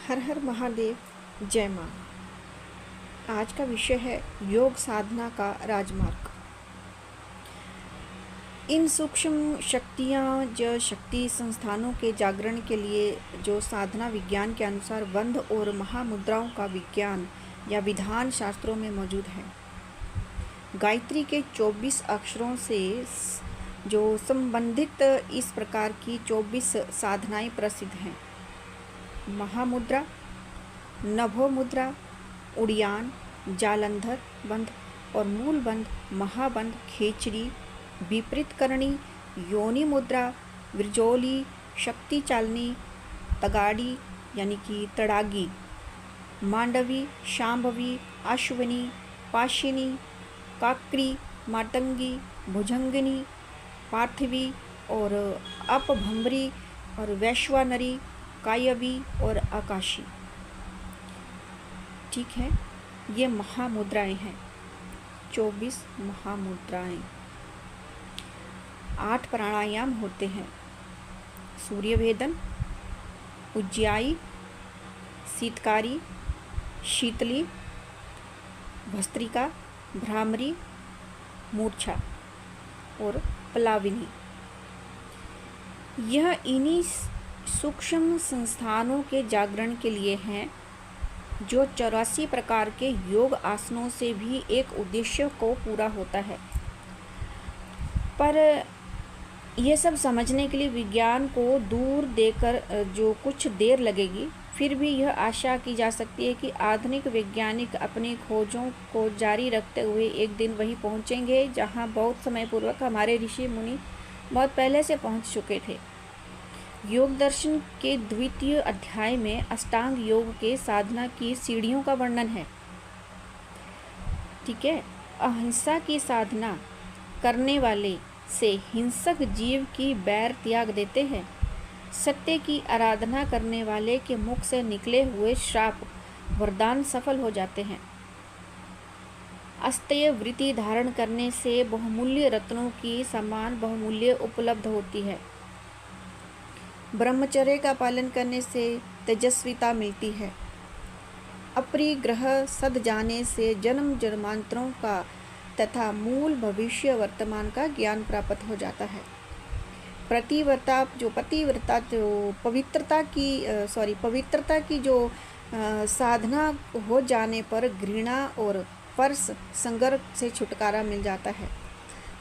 हर हर महादेव, जय माँ। आज का विषय है योग साधना का राजमार्ग। इन सूक्ष्म शक्तियाँ जो शक्ति संस्थानों के जागरण के लिए जो साधना विज्ञान के अनुसार बंध और महामुद्राओं का विज्ञान या विधान शास्त्रों में मौजूद है। गायत्री के 24 अक्षरों से जो संबंधित इस प्रकार की 24 साधनाएं प्रसिद्ध हैं। महामुद्रा, नभो मुद्रा, उड़ियान, जालंधर बंध और मूल बंध, महाबंध, खेचरी, विपरीत करणी, योनि मुद्रा, विरजोली, शक्ति चालनी, तगाड़ी यानी कि तड़ागी, मांडवी, शांभवी, अश्विनी, पाशिनी, काकरी, मातंगी, भुजंगिनी, पार्थिवी और अपभंबरी और वैश्वानरी, कायवी और आकाशी। ठीक है, ये महामुद्राएं हैं, 24 महामुद्राएं। 8 प्राणायाम होते हैं। सूर्य भेदन, उज्जाई, शीतकारी, शीतली, भस्त्रिका, भ्रामरी, मूर्छा और प्लाविनी। यह इन्हीं सूक्ष्म संस्थानों के जागरण के लिए हैं जो 84 प्रकार के योग आसनों से भी एक उद्देश्य को पूरा होता है। पर यह सब समझने के लिए विज्ञान को दूर देकर जो कुछ देर लगेगी, फिर भी यह आशा की जा सकती है कि आधुनिक वैज्ञानिक अपनी खोजों को जारी रखते हुए एक दिन वहीं पहुंचेंगे जहां बहुत समय पूर्वक हमारे ऋषि मुनि बहुत पहले से पहुंच चुके थे। योग दर्शन के द्वितीय अध्याय में अष्टांग योग के साधना की सीढ़ियों का वर्णन है। ठीक है, अहिंसा की साधना करने वाले से हिंसक जीव की बैर त्याग देते हैं। सत्य की आराधना करने वाले के मुख से निकले हुए श्राप वरदान सफल हो जाते हैं। अस्तेय वृत्ति धारण करने से बहुमूल्य रत्नों की समान बहुमूल्य उपलब्ध होती है। ब्रह्मचर्य का पालन करने से तेजस्विता मिलती है। अपरिग्रह सद जाने से जन्म जन्मांतरों का तथा मूल भविष्य वर्तमान का ज्ञान प्राप्त हो जाता है। पवित्रता की जो साधना हो जाने पर घृणा और स्पर्श संसर्ग से छुटकारा मिल जाता है।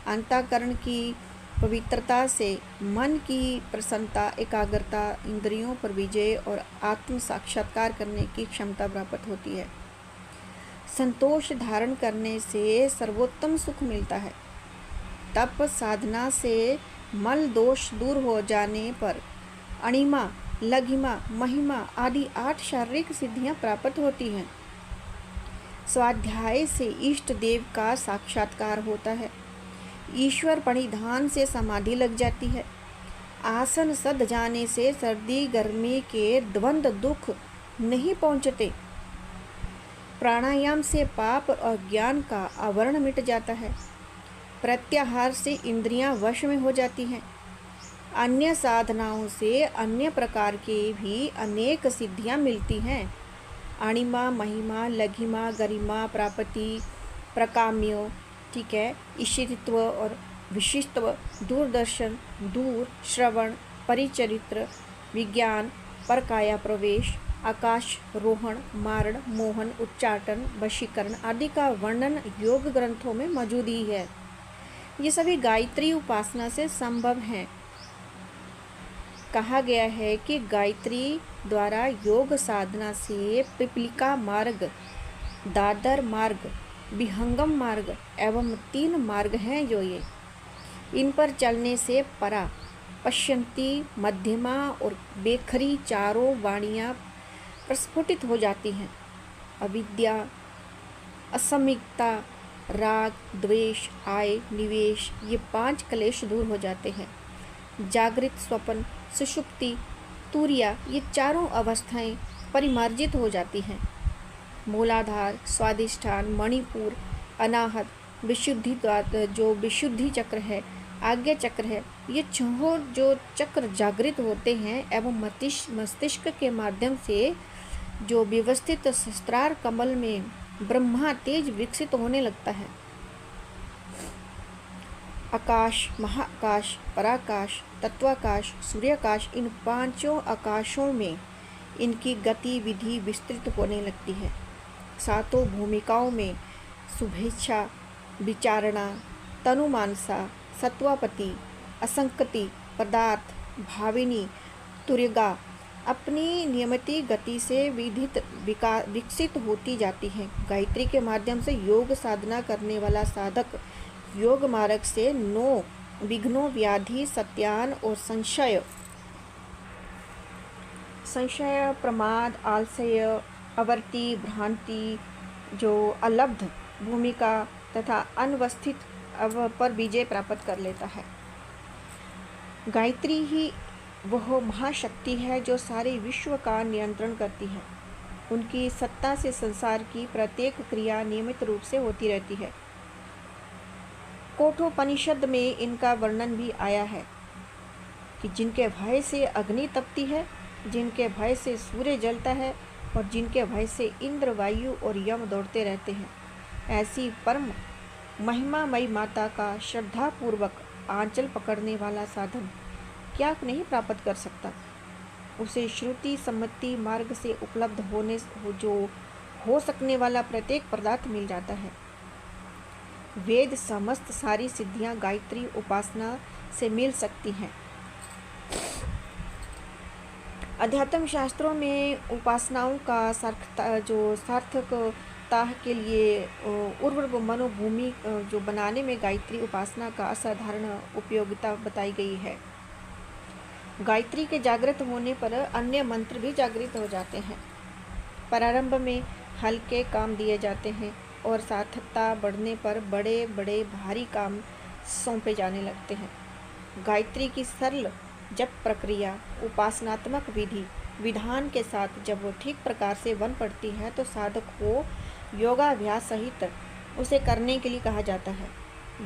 अंतःकरण की पवित्रता से मन की प्रसन्नता, एकाग्रता, इंद्रियों पर विजय और आत्म साक्षात्कार करने की क्षमता प्राप्त होती है। संतोष धारण करने से सर्वोत्तम सुख मिलता है। तप साधना से मल दोष दूर हो जाने पर अणिमा, लघिमा, महिमा आदि 8 शारीरिक सिद्धियां प्राप्त होती हैं। स्वाध्याय से इष्ट देव का साक्षात्कार होता है। ईश्वर परिधान से समाधि लग जाती है। आसन सद जाने से सर्दी गर्मी के द्वंद्व दुख नहीं पहुंचते। प्राणायाम से पाप और ज्ञान का आवरण मिट जाता है। प्रत्याहार से इंद्रियां वश में हो जाती हैं। अन्य साधनाओं से अन्य प्रकार के भी अनेक सिद्धियां मिलती हैं। अणिमा, महिमा, लघिमा, गरिमा, प्राप्ति, प्रकाम्य, ठीक है, ईश्वरित्व और विशिष्टत्व, दूरदर्शन, दूर, श्रवण, परिचरित्र, विज्ञान, परकाया प्रवेश, आकाश रोहण, मारण, मोहन, उच्चाटन, वशीकरण आदि का वर्णन योग ग्रंथों में मौजूद ही है। ये सभी गायत्री उपासना से संभव हैं। कहा गया है कि गायत्री द्वारा योग साधना से पिपलिका मार्ग, दादर मार्ग, विहंगम मार्ग एवं 3 मार्ग हैं जो ये इन पर चलने से परा, पश्यंती, मध्यमा और बेखरी चारों वाणियाँ प्रस्फुटित हो जाती हैं। अविद्या, असमिकता, राग, द्वेष, आय, निवेश ये 5 क्लेश दूर हो जाते हैं। जागृत, स्वप्न, सुषुप्ति, तुरिया ये चारों अवस्थाएं परिमार्जित हो जाती हैं। मूलाधार, स्वादिष्ठान, मणिपुर, अनाहत, विशुद्धि जो विशुद्धि चक्र है, आज्ञा चक्र है, ये छहों जो चक्र जागृत होते हैं एवं मस्तिष्क के माध्यम से जो व्यवस्थित सहस्त्रार कमल में ब्रह्मा तेज विकसित होने लगता है। आकाश, महाकाश, पराकाश, तत्वाकाश, सूर्याकाश, इन पांचों आकाशों में इनकी गतिविधि विस्तृत होने लगती है। सातों भूमिकाओं में शुभेच्छा, विचारणा, तनुमानसा, सत्वापति, असंकति, पदार्थ, भाविनी, तुर्यगा अपनी नियमित गति से विकसित होती जाती है। गायत्री के माध्यम से योग साधना करने वाला साधक योग मार्ग से 9 विघ्नों, व्याधि, सत्यान और संशय, प्रमाद, आलस्य, आवर्ती, भ्रांति, जो अलब्ध भूमिका तथा अनवस्थित पर विजय प्राप्त कर लेता है। गायत्री ही वह महाशक्ति है जो सारे विश्व का नियंत्रण करती है। उनकी सत्ता से संसार की प्रत्येक क्रिया नियमित रूप से होती रहती है। कठोपनिषद में इनका वर्णन भी आया है कि जिनके भय से अग्नि तपती है, जिनके भय से सूर्य जलता है और जिनके भय से इंद्र, वायु और यम दौड़ते रहते हैं। ऐसी परम महिमामयी माता का श्रद्धापूर्वक आंचल पकड़ने वाला साधन क्या नहीं प्राप्त कर सकता। उसे श्रुति सम्मति मार्ग से उपलब्ध हो सकने वाला प्रत्येक पदार्थ मिल जाता है। वेद समस्त सारी सिद्धियां गायत्री उपासना से मिल सकती हैं। अध्यात्म शास्त्रों में उपासनाओं का सार्थकता के लिए उर्वर मनोभूमि जो बनाने में गायत्री उपासना का असाधारण उपयोगिता बताई गई है। गायत्री के जागृत होने पर अन्य मंत्र भी जागृत हो जाते हैं। प्रारंभ में हल्के काम दिए जाते हैं और सार्थकता बढ़ने पर बड़े बड़े भारी काम सौंपे जाने लगते हैं। गायत्री की सरल जप प्रक्रिया, उपासनात्मक विधि विधान के साथ जब वो ठीक प्रकार से बन पड़ती है तो साधक को योगाभ्यास सहित उसे करने के लिए कहा जाता है।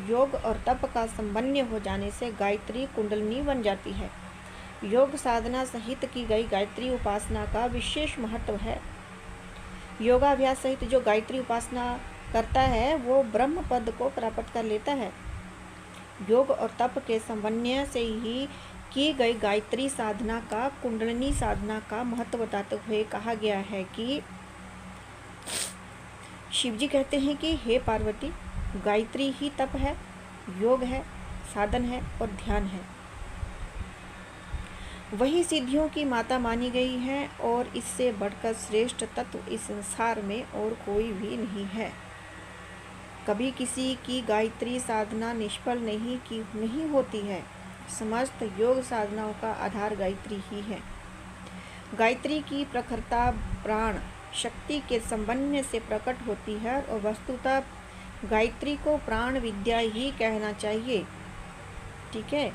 योग और तप का समन्वय हो जाने से गायत्री कुंडलिनी बन जाती है। योग साधना सहित की गई गायत्री उपासना का विशेष महत्व है। योगाभ्यास सहित जो गायत्री उपासना करता है वो ब्रह्म पद को प्राप्त कर लेता है। योग और तप के समन्वय से ही की गई गायत्री साधना का कुंडलिनी साधना का महत्व बताते हुए कहा गया है कि शिवजी कहते हैं कि हे पार्वती, गायत्री ही तप है, योग है, साधन है और ध्यान है। वही सिद्धियों की माता मानी गई है और इससे बढ़कर श्रेष्ठ तत्व इस संसार में और कोई भी नहीं है। कभी किसी की गायत्री साधना निष्फल नहीं होती है। समस्त योग साधनाओं का आधार गायत्री ही है। गायत्री की प्रखरता प्राण शक्ति के समन्वय से प्रकट होती है और वस्तुतः गायत्री को प्राण विद्या ही कहना चाहिए। ठीक है।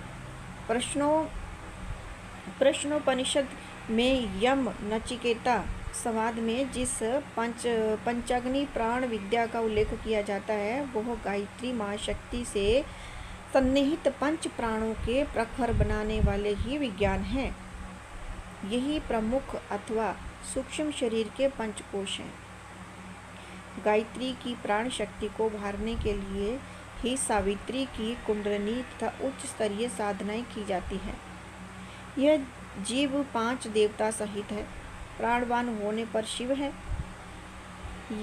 प्रश्नोपनिषद में यम नचिकेता संवाद में जिस पंचाग्नि प्राण विद्या का उल्लेख किया जाता है वह गायत्री महाशक्ति से सन्निहित पंच प्राणों के प्रखर बनाने वाले ही विज्ञान हैं। यही प्रमुख अथवा सूक्ष्म शरीर के पंचकोश हैं। गायत्री की प्राण शक्ति को भरने के लिए ही सावित्री की कुंडलिनी तथा उच्च स्तरीय साधनाएं की जाती हैं। यह जीव 5 देवता सहित है। प्राणवान होने पर शिव है।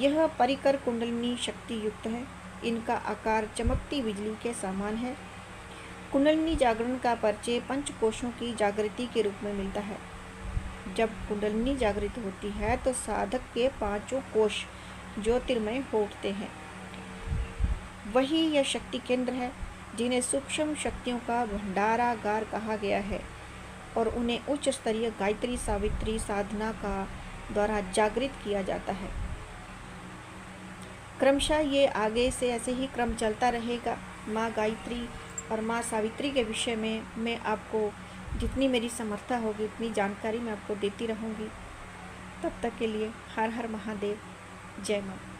यह परिकर कुंडलिनी शक्ति युक्त है। इनका आकार चमकती बिजली के समान है। कुंडलिनी जागरण का परिचय पंचकोशों की जागृति के रूप में मिलता है। जब कुंडलिनी जागृत होती है तो साधक के 5 कोश ज्योतिर्मय हो उठते हैं। वही यह शक्ति केंद्र है जिन्हें सूक्ष्म शक्तियों का भंडारागार कहा गया है और उन्हें उच्च स्तरीय गायत्री सावित्री साधना का द्वारा जागृत किया जाता है। क्रमशः ये आगे से ऐसे ही क्रम चलता रहेगा। माँ गायत्री और माँ सावित्री के विषय में मैं आपको जितनी मेरी समर्था होगी उतनी जानकारी मैं आपको देती रहूँगी। तब तक के लिए हर हर महादेव, जय माँ।